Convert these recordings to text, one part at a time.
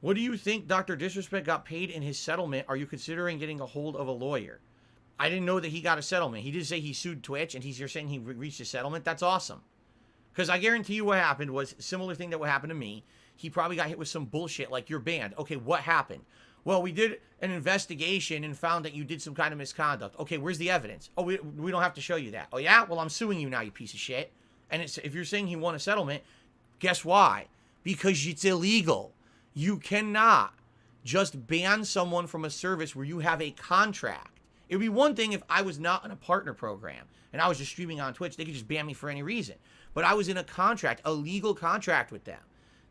What do you think Dr. Disrespect got paid in his settlement? Are you considering getting a hold of a lawyer? I didn't know that he got a settlement. He did say he sued Twitch, and you're saying he reached a settlement. That's awesome. Because I guarantee you what happened was a similar thing that would happen to me. He probably got hit with some bullshit like you're banned. Okay, what happened? Well, we did an investigation and found that you did some kind of misconduct. Okay, where's the evidence? Oh, we don't have to show you that. Oh, yeah? Well, I'm suing you now, you piece of shit. And if you're saying he won a settlement, guess why? Because it's illegal. You cannot just ban someone from a service where you have a contract. It would be one thing if I was not in a partner program and I was just streaming on Twitch. They could just ban me for any reason. But I was in a contract, a legal contract with them.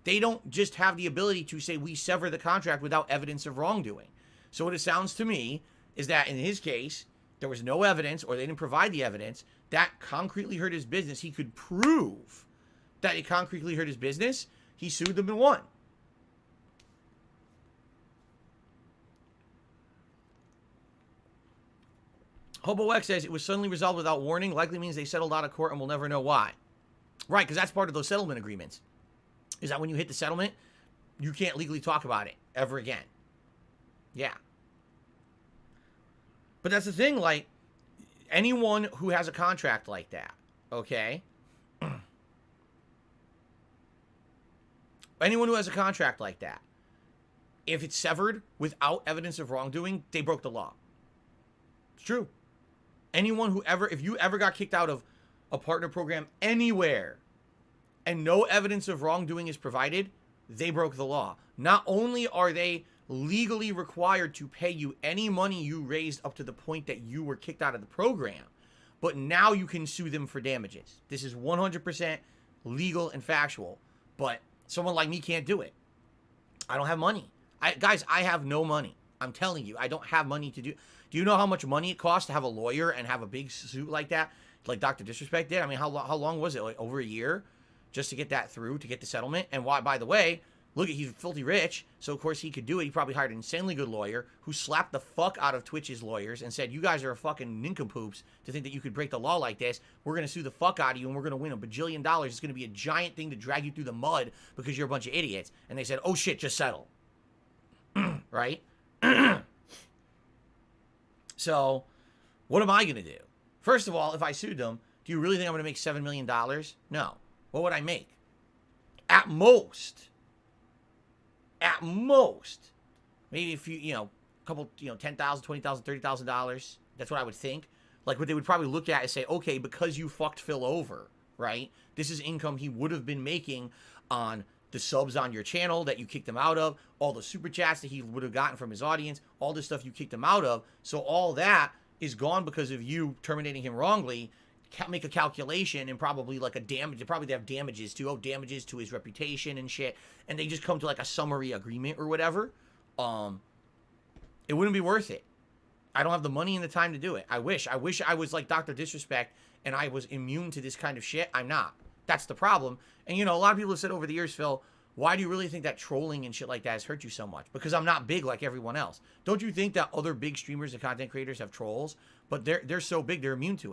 They don't just have the ability to say we sever the contract without evidence of wrongdoing. So what it sounds to me is that in his case, there was no evidence or they didn't provide the evidence that concretely hurt his business. He could prove that it concretely hurt his business. He sued them and won. Hobo X says it was suddenly resolved without warning. Likely means they settled out of court and we'll never know why. Right, because that's part of those settlement agreements. Is that when you hit the settlement, you can't legally talk about it ever again. Yeah. But that's the thing, like, anyone who has a contract like that, okay? Anyone who has a contract like that, if it's severed without evidence of wrongdoing, they broke the law. It's true. Anyone who ever, if you ever got kicked out of a partner program anywhere and no evidence of wrongdoing is provided, they broke the law. Not only are they legally required to pay you any money you raised up to the point that you were kicked out of the program, but now you can sue them for damages. This is 100% legal and factual, but someone like me can't do it. I don't have money. Guys, I have no money. I'm telling you, I don't have money to do. Do you know how much money it costs to have a lawyer and have a big suit like that? Like Dr. Disrespect did? I mean, how long was it? Like over a year? Just to get that through, to get the settlement? And why, by the way, look, he's filthy rich, so of course he could do it. He probably hired an insanely good lawyer who slapped the fuck out of Twitch's lawyers and said, you guys are a fucking nincompoops to think that you could break the law like this. We're going to sue the fuck out of you and we're going to win $1 bajillion. It's going to be a giant thing to drag you through the mud because you're a bunch of idiots. And they said, oh shit, just settle. Right? So, what am I going to do? First of all, if I sued them, do you really think I'm going to make $7 million? No. What would I make? At most, maybe a few, a couple, $10,000, $20,000, $30,000. That's what I would think. Like what they would probably look at and say, okay, because you fucked Phil over, right? This is income he would have been making on the subs on your channel that you kicked him out of, all the super chats that he would have gotten from his audience, all the stuff you kicked him out of. So all that is gone because of you terminating him wrongly. Make a calculation and probably like a damage. They have damages too. Oh, damages to his reputation and shit. And they just come to like a summary agreement or whatever. It wouldn't be worth it. I don't have the money and the time to do it. I wish I was like Dr. Disrespect and I was immune to this kind of shit. I'm not. That's the problem. And a lot of people have said over the years, Phil, why do you really think that trolling and shit like that has hurt you so much? Because I'm not big like everyone else. Don't you think that other big streamers and content creators have trolls? But they're so big, they're immune to it.